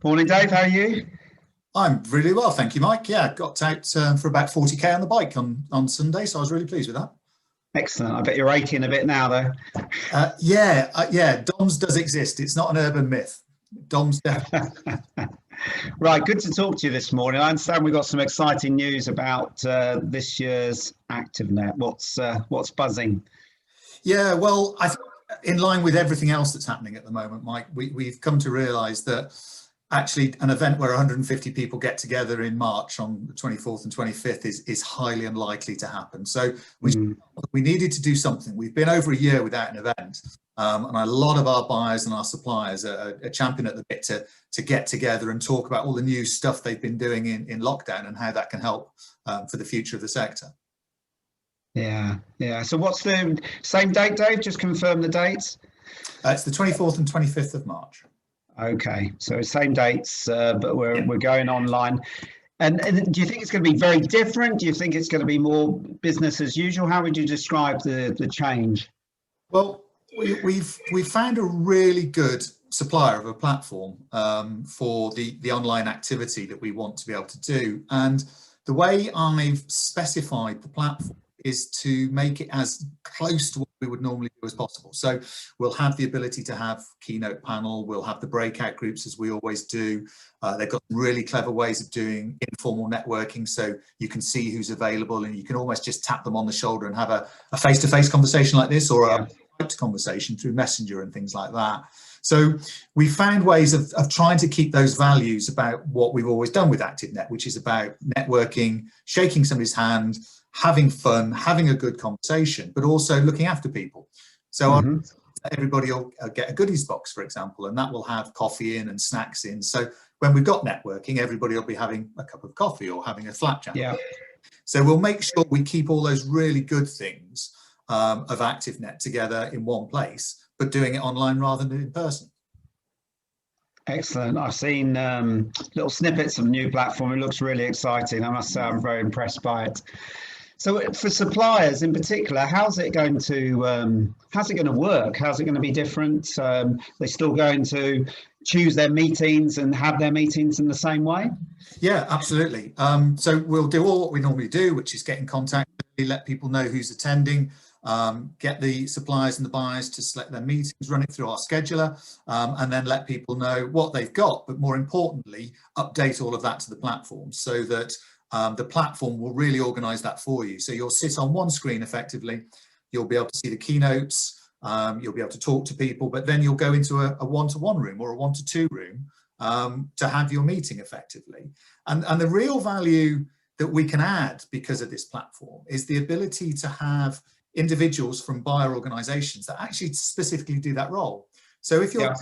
Morning, Dave. How are you? I'm really well, thank you, Mike. Yeah, got out for about 40k on the bike on Sunday, so I was really pleased with that. Excellent. I bet you're aching a bit now, though. Yeah. DOMS does exist. It's not an urban myth. DOMS definitely. Right, good to talk to you this morning. I understand we've got some exciting news about this year's ActiveNet. What's buzzing? Yeah, well, I think in line with everything else that's happening at the moment, Mike, we've come to realise that actually an event where 150 people get together in March on the 24th and 25th is highly unlikely to happen. So we needed to do something. We've been over a year without an event, and a lot of our buyers and our suppliers are champing at the bit to get together and talk about all the new stuff they've been doing in lockdown and how that can help for the future of the sector. Yeah. So what's the same date, Dave? Just confirm the dates. It's the 24th and 25th of March. Okay, so same dates, but we're going online. And do you think it's going to be very different? Do you think it's going to be more business as usual? How would you describe the change? Well, we've found a really good supplier of a platform for the online activity that we want to be able to do. And the way I've specified the platform is to make it as close to what we would normally do as possible. So we'll have the ability to have keynote panel, we'll have the breakout groups as we always do. They've got really clever ways of doing informal networking, so you can see who's available and you can almost just tap them on the shoulder and have a face-to-face conversation like this, or a conversation through Messenger and things like that. So we found ways of trying to keep those values about what we've always done with ActiveNet, which is about networking, shaking somebody's hand, having fun, having a good conversation, but also looking after people. So everybody will get a goodies box, for example, and that will have coffee in and snacks in. So when we've got networking, everybody will be having a cup of coffee or having a flapjack. Yeah. So we'll make sure we keep all those really good things of ActiveNet together in one place, but doing it online rather than in person. Excellent. I've seen little snippets of the new platform. It looks really exciting. I must say I'm very impressed by it. So for suppliers in particular, how's it going to work? How's it going to be different? They're still going to choose their meetings and have their meetings in the same way? Yeah, absolutely. So we'll do all what we normally do, which is get in contact, let people know who's attending, get the suppliers and the buyers to select their meetings, run it through our scheduler, and then let people know what they've got, but more importantly, update all of that to the platform so that the platform will really organize that for you. So you'll sit on one screen effectively, you'll be able to see the keynotes, you'll be able to talk to people, but then you'll go into a one-to-one room or a one-to-two room to have your meeting effectively. And the real value that we can add because of this platform is the ability to have individuals from buyer organizations that actually specifically do that role. So if you're a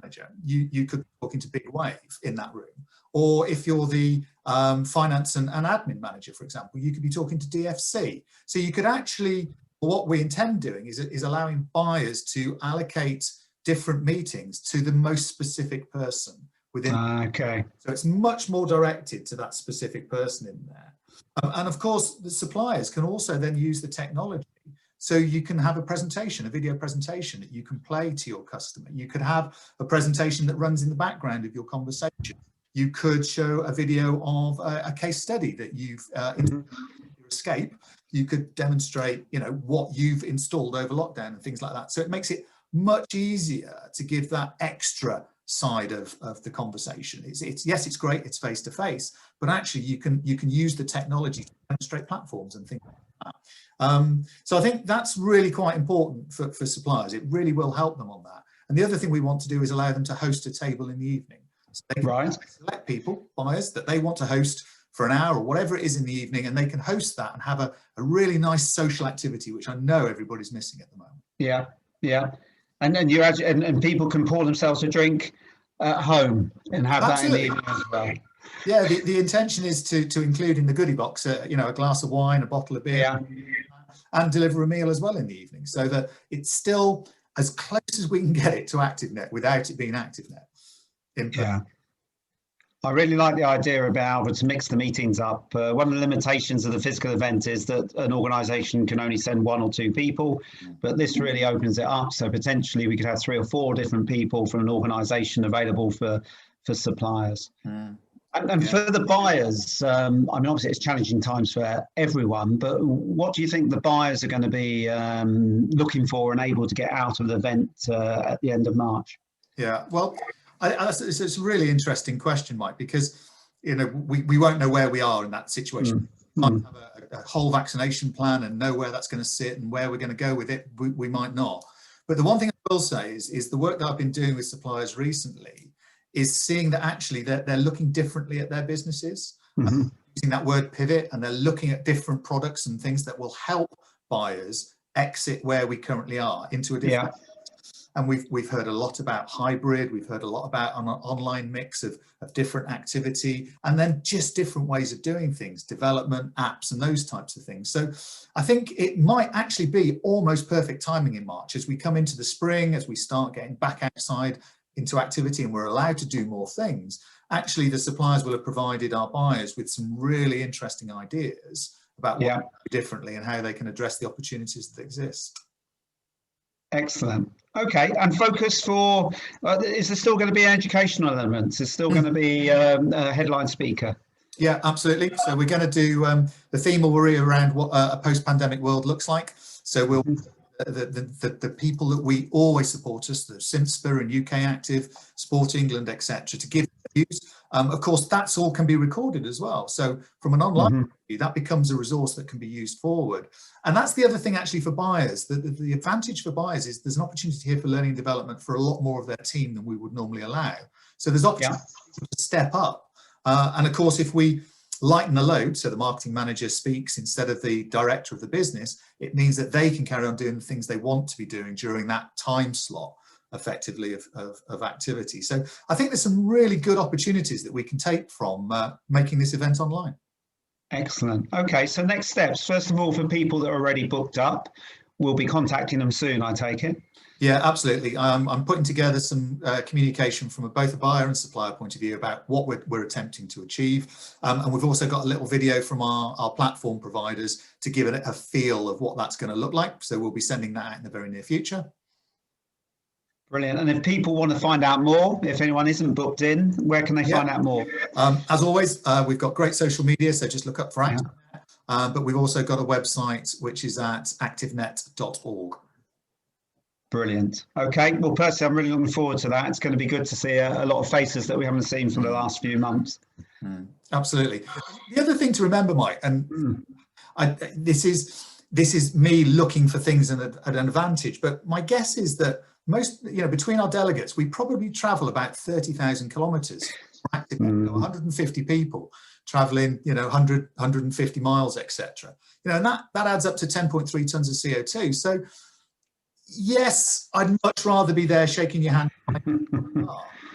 manager, you could be talking to Big Wave in that room. Or if you're the finance and admin manager, for example, you could be talking to DFC. So you could actually, what we intend doing is allowing buyers to allocate different meetings to the most specific person within. Okay. So it's much more directed to that specific person in there. And of course, the suppliers can also then use the technology. So you can have a presentation, a video presentation that you can play to your customer. You could have a presentation that runs in the background of your conversation. You could show a video of a case study that you've in your Escape. You could demonstrate, what you've installed over lockdown and things like that. So it makes it much easier to give that extra side of the conversation. Yes, it's great, it's face to face, but actually you can use the technology to demonstrate platforms and things like that. So I think that's really quite important for suppliers. It really will help them on that. And the other thing we want to do is allow them to host a table in the evening. So they can select people, buyers, that they want to host for an hour or whatever it is in the evening, and they can host that and have a really nice social activity, which I know everybody's missing at the moment. Yeah. And then and people can pour themselves a drink at home and have that in the evening as well. Yeah, the intention is to include in the goodie box, a glass of wine, a bottle of beer, and deliver a meal as well in the evening, so that it's still as close as we can get it to ActiveNet without it being ActiveNet. Yeah. I really like the idea of being able to mix the meetings up. One of the limitations of the physical event is that an organisation can only send one or two people, but this really opens it up. So potentially we could have 3 or 4 different people from an organisation available for for suppliers. Mm. And Yeah. for the buyers, I mean, obviously it's challenging times for everyone, but what do you think the buyers are going to be looking for and able to get out of the event at the end of March? Yeah, well, it's a really interesting question, Mike, because we won't know where we are in that situation. We might have a whole vaccination plan and know where that's going to sit and where we're going to go with it. We might not. But the one thing I will say is the work that I've been doing with suppliers recently is seeing that actually they're looking differently at their businesses, using that word pivot, and they're looking at different products and things that will help buyers exit where we currently are into a different. Yeah. And we've heard a lot about hybrid. We've heard a lot about an online mix of different activity, and then just different ways of doing things, development, apps, and those types of things. So I think it might actually be almost perfect timing in March as we come into the spring, as we start getting back outside into activity and we're allowed to do more things. Actually, the suppliers will have provided our buyers with some really interesting ideas about what they do differently and how they can address the opportunities that exist. Excellent. Okay, and focus for, is there still going to be educational elements? Is still going to be a headline speaker? Yeah, absolutely. So we're going to do, the theme will be around what a post-pandemic world looks like. So we'll, the people that we always support us, the CIMSPA and UK Active, Sport England, etc., to give views. Of course, that's all can be recorded as well. So from an online view, that becomes a resource that can be used forward. And that's the other thing actually for buyers. The advantage for buyers is there's an opportunity here for learning and development for a lot more of their team than we would normally allow. So there's opportunity to step up. And of course, if we lighten the load, so the marketing manager speaks instead of the director of the business, it means that they can carry on doing the things they want to be doing during that time slot effectively of activity. So I think there's some really good opportunities that we can take from making this event online. Excellent. Okay, so next steps. First of all, for people that are already booked up, we'll be contacting them soon, I take it. Yeah, absolutely. I'm putting together some communication from both a buyer and supplier point of view about what we're attempting to achieve. And we've also got a little video from our platform providers to give it a feel of what that's going to look like. So we'll be sending that out in the very near future. Brilliant. And if people want to find out more, if anyone isn't booked in, where can they find out more? As always, we've got great social media, so just look up for ActiveNet. But we've also got a website, which is at activenet.org. Brilliant. Okay. Well, Percy, I'm really looking forward to that. It's going to be good to see a lot of faces that we haven't seen for the last few months. Absolutely. The other thing to remember, Mike, and this is me looking for things at an advantage, but my guess is that most, between our delegates, we probably travel about 30,000 kilometres. 150 people traveling, 100, 150 miles, etc. And that adds up to 10.3 tons of CO2. So yes, I'd much rather be there shaking your hand,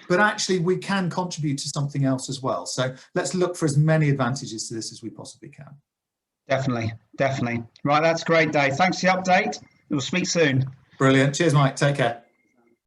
but actually we can contribute to something else as well. So let's look for as many advantages to this as we possibly can. Definitely, definitely. Right, that's great, Dave. Thanks for the update. We'll speak soon. Brilliant. Cheers, Mike. Take care.